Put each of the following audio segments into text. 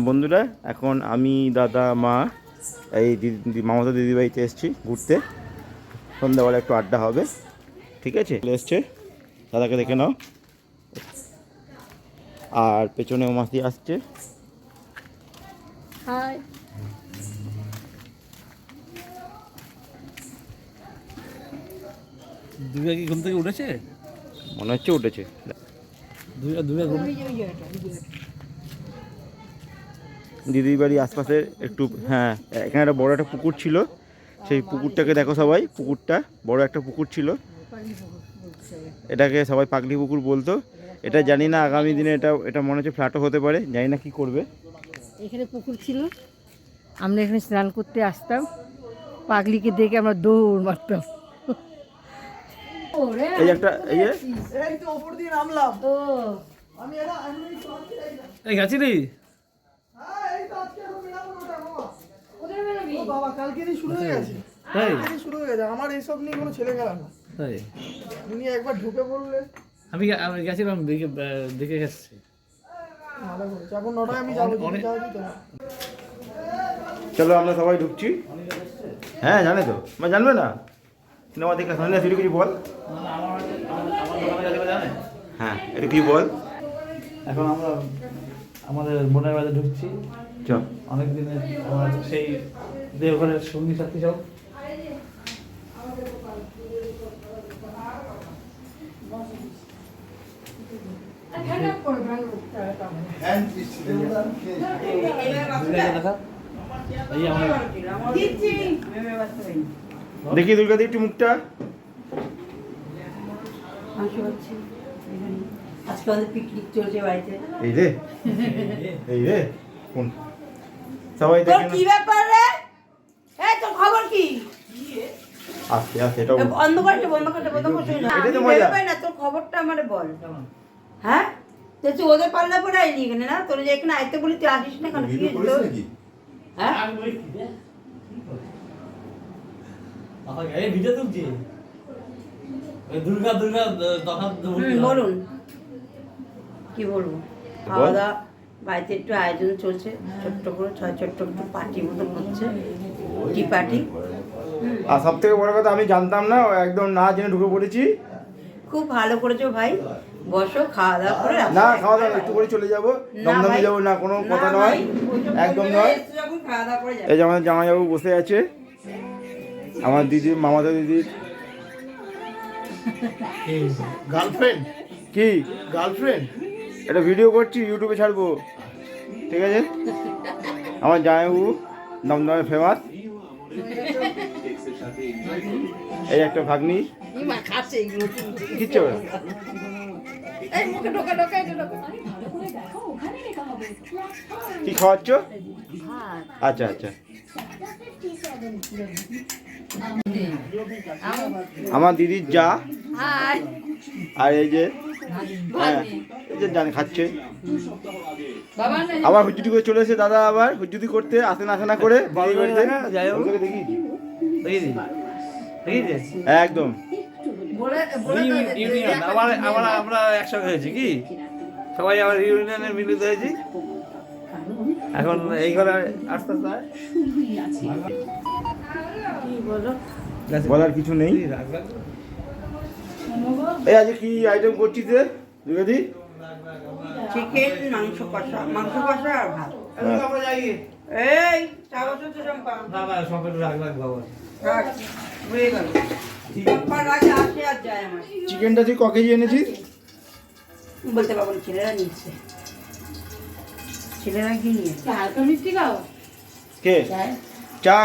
বন্ধুরা, এখন আমি, দাদা, মা, এই দিদি, মামাতো দিদিবাড়িতে এসেছি ঘুরতে। সন্ধ্যাবেলা একটু আড্ডা হবে, ঠিক আছে? চলে এসছে, দাদাকে দেখে নাও। আর পেছনেও মাসি আসছে। হাই। দুর্গা কি ঘুম থেকে উঠেছে? মনে হচ্ছে উঠেছে। দুর্গা ঘুম। দিদির বাড়ির আশপাশে একটু, হ্যাঁ, এখানে একটা বড় একটা পুকুর ছিল, সেই পুকুরটাকে দেখো সবাই। পুকুরটা বড় একটা পুকুর ছিল, এটাকে সবাই পাগলি পুকুর বলতো। এটা জানি না আগামী দিনে এটা এটা মনে হচ্ছে ফ্ল্যাটও হতে পারে, জানি না কি করবে। এখানে পুকুর ছিল, আমরা এখানে স্নান করতে আসতাম, পাগলিকে দেখে আমরা দৌড় মারতাম। এই একটা, এই যে এই তো ওপর দিয়ে নামলাম। ও আমি এই গেছিলি? হ্যাঁ, এই তো আজকে এখন বেরাবো ওটা মামা। কোথায় বেরোবি? ও বাবা, কালকেরই শুরু হয়ে গেছে। তাই কালকেরই শুরু হয়ে গেছে। আমার এইসব নিয়ে কোনো ছেলে খেলা না। তাই তুমি একবার ঢুকে পড়লে আমি গেছিলাম, দেখে গেছি। ভালো করেছে। এখন 9টায় আমি যাবো, তুমি যাও কি তোমার? চলো আমরা সবাই ঢুকছি। হ্যাঁ, জানে তো, মানে জানবে না সিনেমা দেখে সামনে আসলে কিছু বল। হ্যাঁ, এটা কি বল। এখন আমরা আমাদের বোনের বাড়িতে ঢুকছি। চ অনেক দিনের আমার সেই দেওঘরের সঙ্গী সাথী সব। এই আমার দেখি দুর্গা দি একটু মুখটা। আজকে আমাদের পিকনিক চলছে বাড়িতে। এই রে, এই রে, কোন সবাই তোর দেখে কি ব্যাপার রে? এই তোর খবর কি? আস্তে আস্তে, এটাও বন্ধ করতে বন্ধ করতে বন্ধ করতে না। এটাই তো আমি মজা। ভেবে পাই না, তোর খবরটা আমারে বল। হ্যাঁ, তুই ওদের পাল্লা পরে আইনি এখানে না? তোর যে এখানে আইতে বলি তুই আসিস না কেন? কি তোর? হ্যাঁ, এই ভিডিও তুলছি। দুর্গা তখন বলুন কি বলবো? খাওয়া দাওয়া বাড়িতে একটু আয়োজন চলছে, ছোট্ট করে ছোট্ট একটু পার্টি মতো হচ্ছে, টি পার্টি। আর সব থেকে বড় কথা, আমি জানতাম না, একদম না জেনে ঢুকে পড়েছি। খুব ভালো করেছো ভাই, বসো খাওয়া দাওয়া করে না, খাওয়া দাওয়া একটু করে চলে যাবো, দমদমে যাবো না, কোনো কথা নয়, একদম নয়। খাওয়া দাওয়া করে এই যে আমাদের জামাইবাবু বসে আছে, আমার দিদি, মামাতো দিদির গার্লফ্রেন্ড? কি গার্লফ্রেন্ড? এটা ভিডিও করছি, ইউটিউবে ছাড়বো, ঠিক আছে? আমার জামাইবাবু দমদমে ফেমাস। এই একটা ভাগ্নি কিচ্ছু হবে না। কি খাওয়াচ্ছ? আচ্ছা আচ্ছা। আমার দিদির যা, আর এই যে, হ্যাঁ, এই যে জানে খাচ্ছে। আবার হুজ্জুতি করে চলে এসে দাদা, আবার হুজ্জুতি করতে আসে না করে দিদির বাড়িতে। ওদেরকে দেখিয়েছি, একদম ইউনিয়ন আমরা একসঙ্গে হয়েছি কি, সবাই আবার ইউনিয়নে মিলিত হয়েছি। এখন এই ঘরে আস্তে আস্তে বলার কিছু নেই। এই আজকে কি আইটেম করছিস রে দুর্গাদি? চিকেন, মাংস কষা আর ভাত। এই চা বসো তো চম্পা। না সব রাগ বাবা। রাখ, হয়ে গেল। চম্পার রাগে আসে আর যায় আমার। চিকেনটা তুই ক কেজি এনেছিস? বলতে পারবো না, ছেলেরা নিচ্ছে। ছেলেরা কি নিয়েছে? হালকা মিষ্টি খাও। কে চা?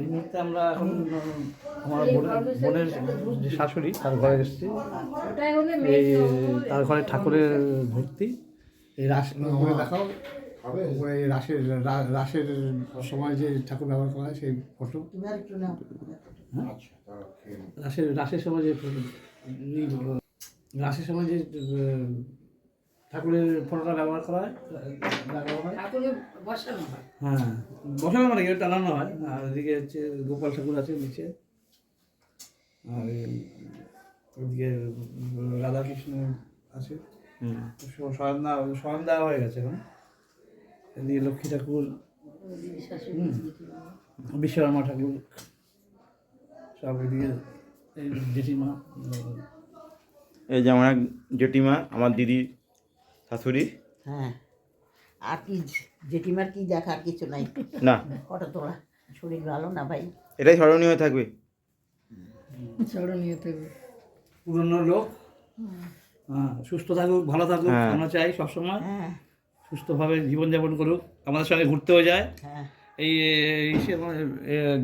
এই মুহূর্তে আমরা এখন আমার বোনের যে শাশুড়ি, তার ঘরে এসেছি। ওটাই হলে এই তার ঘরে ঠাকুরের মূর্তি, এই রাস উপরে দেখাও, উপরে এই রাসের সময় যে ঠাকুর ব্যবহার করা হয় সেই ফটো। রাসের সময় যে ঠাকুরের ফটোটা ব্যবহার করা হয়, ঠাকুরকে বসানো হয়। হ্যাঁ, বসানো মানে কি টানানো হয়। আর এদিকে হচ্ছে গোপাল ঠাকুর আছে নিচে, আর ওদিকে রাধাকৃষ্ণ আছে। স্বয়ং দেওয়া হয়ে গেছে এখন। এদিকে লক্ষ্মী ঠাকুর, বিশ্বকর্মা ঠাকুর সব, এদিকে এই জেঠিমা, এই যে আমার এক জেঠিমা, আমার দিদির শাশুড়ি। হ্যাঁ, আর কি জেঠিমার কি দেখার কিছু নাই, না ফটো তোলা, শরীর ভালো না ভাই। এটাই স্মরণীয় হয়ে থাকবে। স্মরণীয় থাকবে। পুরনো লোক, হ্যাঁ, সুস্থ থাকুক, ভালো থাকুক, হ্যাঁ। আমরা চাই সবসময় হ্যাঁ সুস্থভাবে জীবনযাপন করুক, আমাদের সঙ্গে ঘুরতেও যায়। হ্যাঁ, এই সে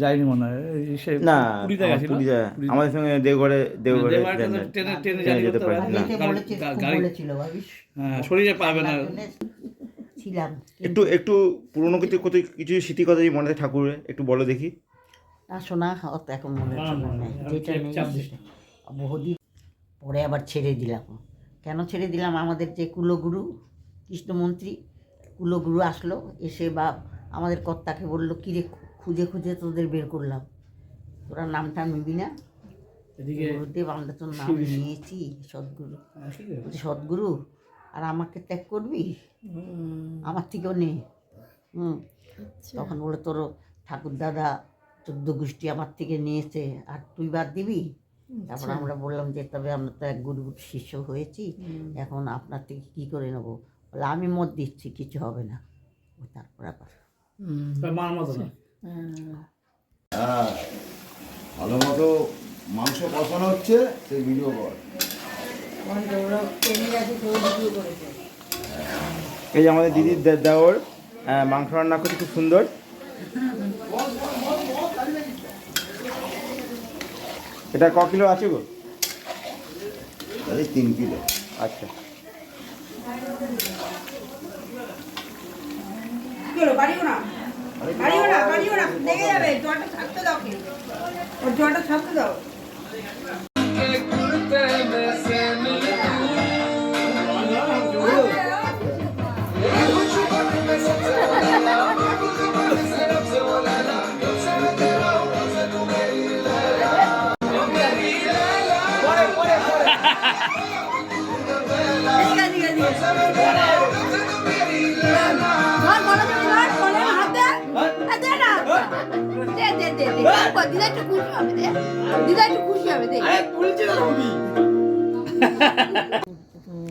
যায়নি মনে হয়, সে না পুরীতে গেছিল। পুরী যায় আমাদের সঙ্গে দেওঘরে দেওঘরে যান না। ট্রেনে ট্রেনে জার্নি যেতে করতে পারে পারে না। যেতে বলেছে, খুব গাড়ি, বলেছিল ভাবিস, হ্যাঁ, শরীরে পারবে না। ছিলাম একটু একটু পুরোনো কিছু স্মৃতি কথা যদি মনে থাকে ঠাকুরের একটু বলো দেখি। না শোনা অত এখন মনে হচ্ছে মনে নেই, যেটা নেই সেটা। বহুদিন পরে আবার ছেড়ে দিলাম। কেন ছেড়ে দিলাম, আমাদের যে কুলগুরু কৃষ্ণমন্ত্রী কুলগুরু আসলো, এসে বা আমাদের কর্তাকে বললো, কিরে খুঁজে খুঁজে তোদের বের করলাম, তোরা নামটা নিবি না? এদিকে গুরুদেব, আমরা তোর নাম নিয়েছি, সদ্গুরু। বলছে, সদ্গুরু আর আমাকে ত্যাগ করবি? আমার থেকেও নেই। তখন বলে, তোর ঠাকুর দাদা 14 গোষ্ঠী আমার থেকে নিয়েছে, আর তুই বাদ দিবি? তারপর আমরা বললাম যে, তবে আমরা তো এক গুরু শিষ্য হয়েছি, এখন আপনার থেকে কী করে নেবো? বলে, আমি মত দিচ্ছি, কিছু হবে না। ও তারপর আবার মার মতো না। হ্যাঁ, ভালো মতো মাংস কষানো হচ্ছে, সেই ভিডিও কর। এই যে আমাদের দিদির দেওর মাংস রান্না করতে খুব সুন্দর। এটা ক কিলো আছে গো? এই 3 কিলো। আচ্ছা,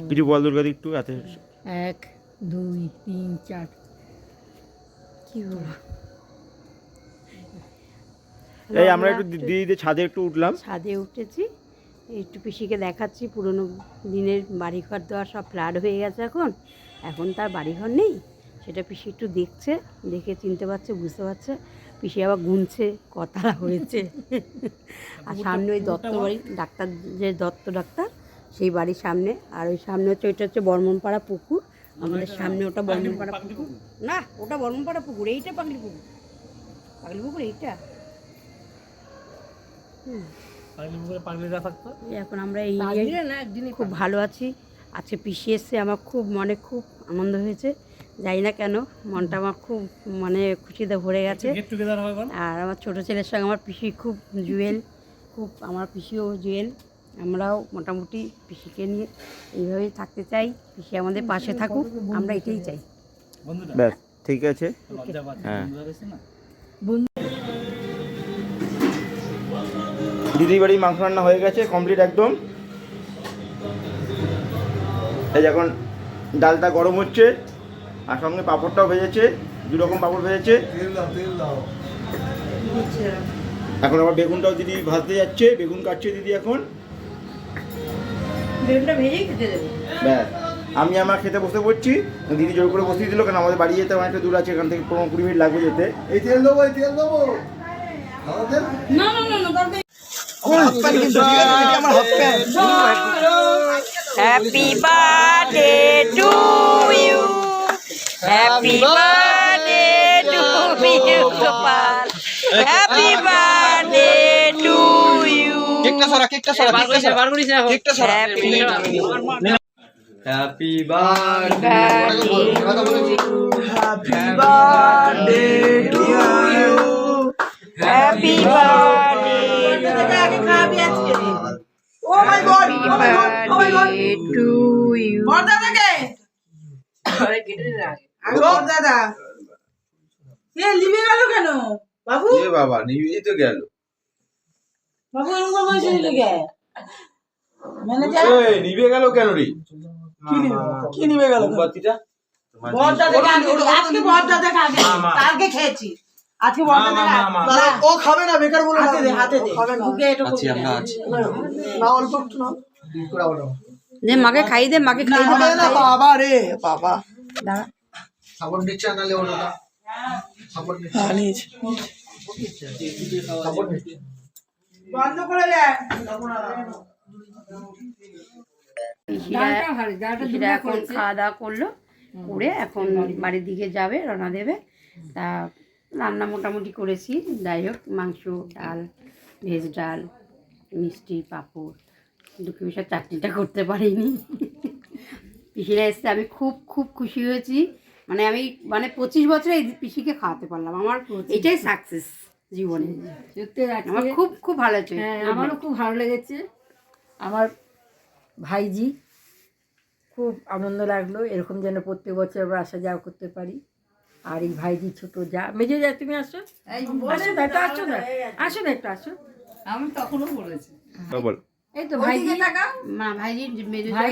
কিছু বল দুর্গাদি একটু হাতে। 1 2 3 4 কি বলবো, এই আমরা একটু দিদিদের ছাদে একটু উঠলাম। ছাদে উঠেছি, একটু পিসিকে দেখাচ্ছি পুরনো দিনের বাড়িঘর দেওয়া সব ফ্ল্যাট হয়ে গেছে এখন তার বাড়িঘর নেই, সেটা পিসি একটু দেখছে, দেখে চিনতে পারছে, বুঝতে পারছে। পিসি আবার গুনছে কতলা হয়েছে। আর সামনে ওই দত্ত বাড়ি, ডাক্তার যে দত্ত ডাক্তার, সেই বাড়ির সামনে, আর ওই সামনে হচ্ছে ওইটা হচ্ছে বর্মনপাড়া পুকুর, আমাদের সামনে ওটা বর্মনপাড়া পুকুর না, ওটা বর্মনপাড়া পুকুর, এইটা পাগলি পুকুর, পাগলি পুকুর এইটা। এখন আমরা এই খুব ভালো আছি। আজকে পিসি এসছে, আমার খুব মনে খুব আনন্দ হয়েছে, জানি না কেন মনটা আমার খুব মানে খুশিতে ভরে গেছে। আর আমার ছোটো ছেলের সঙ্গে আমার পিসি খুব জুয়েল, খুব আমার পিসিও জুয়েল। আমরাও মোটামুটি পিসিকে নিয়ে এইভাবেই থাকতে চাই, পিসি আমাদের পাশে থাকুক, আমরা এটাই চাই। ব্যাস ঠিক আছে। হ্যাঁ, দিদির বাড়ি মাংস রান্না হয়ে গেছে কমপ্লিট একদম। এই যে এখন ডালটা গরম হচ্ছে, আর সঙ্গে পাঁপড়টাও ভেজেছে, 2 রকম পাঁপড় ভেজেছে। এখন আবার বেগুনটাও দিদি ভাজতে যাচ্ছে, বেগুন কাটছে দিদি এখন। বেগুনটা ভেজেই খেতে দেবো। ব্যাস আমি আমার খেতে বসে পড়ছি, দিদি জোর করে বসিয়ে দিল, কারণ আমাদের বাড়ি যেতে অনেকটা দূর আছে, এখান থেকে 15-20 মিনিট লাগবে যেতে। এই তেল দেবো, এই তেল দেবো। না না না না, দরকার Happy birthday to you. Happy birthday to you, Gopal. Happy birthday to you. কেকটা সরা, কেকটা সরা, কেকটা সরা। Happy happy birthday to you, Happy birthday. আগে খাবি আজকে। Happy birthday to বড়দাদাকে বড়দাদা এ লিবে গেল কেন বাবু? এ বাবা নিবেই তো গেল। বাবু এরকম বসে লেগে ম্যানেজার নিবে গেল কেন রে? কি নিবে গেল? মোমবাতিটা বড়দাদাকে আজকে বড়দাদাকে আগে কালকে খেয়েছি আজকে বড়দাদাকে দাদা ও খাবে না, বেকার বলে হাতে দে হাতে দে খাবে না। বুকে এটা আছি আমরা আছি। না অল্প একটু না। দে মাকে খাই দে, মাকে খাই খাবে না বাবা রে বাবা। সাপোর্ট নিচ্ছে নালে ওটা সাপোর্ট নিচ্ছে নিয়েছি। সাপোর্ট নিচ্ছে বন্ধ করে দেন। পিসিরা এখন খাওয়া দাওয়া করলো, করে এখন বাড়ির দিকে যাবে, রওনা দেবে। তা রান্না মোটামুটি করেছি, যাই হোক মাংস, ডাল, ভেজ ডাল, মিষ্টি, পাঁপড়, দুঃখ বিষয় চাটনিটা করতে পারিনি। পিসিরা এসছে, আমি খুব খুব খুশি হয়েছি। মানে আমি 25 বছরে এই পিসিকে খাওয়াতে পারলাম, আমার এটাই সাকসেস জীবনে। সত্যি আমার খুব খুব ভালো হয়েছে। হ্যাঁ, আমারও খুব ভালো লেগেছে। আমার ভাইজি খুব আনন্দ লাগলো, এরকম যেন প্রত্যেক বছর আমরা আসা যাওয়া করতে পারি। আর এই ভাইজি ছোট যা, মেজো যা, তুমি আসো, আসো না একটু, আসো না, আসো না একটু, আসো। আমি তখনও বলেছি বল। এই তো ভাইজি, মা ভাইজি মেজো ভাই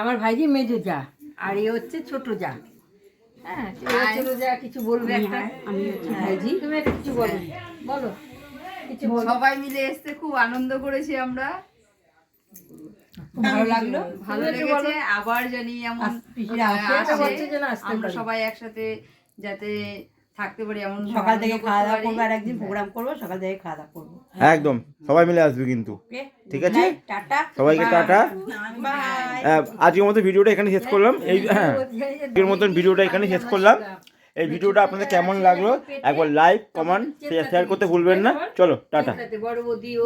আমার ভাইজি মেজো যা, আর এই হচ্ছে ছোট যা। হ্যাঁ, ছোট যা কিছু বলবে একটা। আমি হচ্ছে ভাইজি। তুমি একটা কিছু বলো, বলো কিছু বলো। সবাই মিলে এসে খুব আনন্দ করেছি আমরা, ভালো লাগলো, ভালো লেগেছে। আবার জানি এমন পিসিরা আসছে যেন আসতে আমরা পারি। সবাই একসাথে যাতে থাকতে পারি, এমন সকাল থেকে আনন্দ খাওয়া করতে দাওয়া পারি। করবো, আর একদিন প্রোগ্রাম করবো, সকাল থেকে খাওয়া দাওয়া করবো। একদম সবাই মিলে আসবে কিন্তু, ঠিক আছে? টাটা, সবাইকে টাটা। আজকের মতো ভিডিওটা এখানে শেষ করলাম। এই হ্যাঁ, আজকের মতন ভিডিওটা এখানে শেষ করলাম। এই ভিডিওটা আপনাদের কেমন লাগলো একবার লাইক, কমেন্ট, শেয়ার করতে ভুলবেন না। চলো টাটা। বড় বৌদিও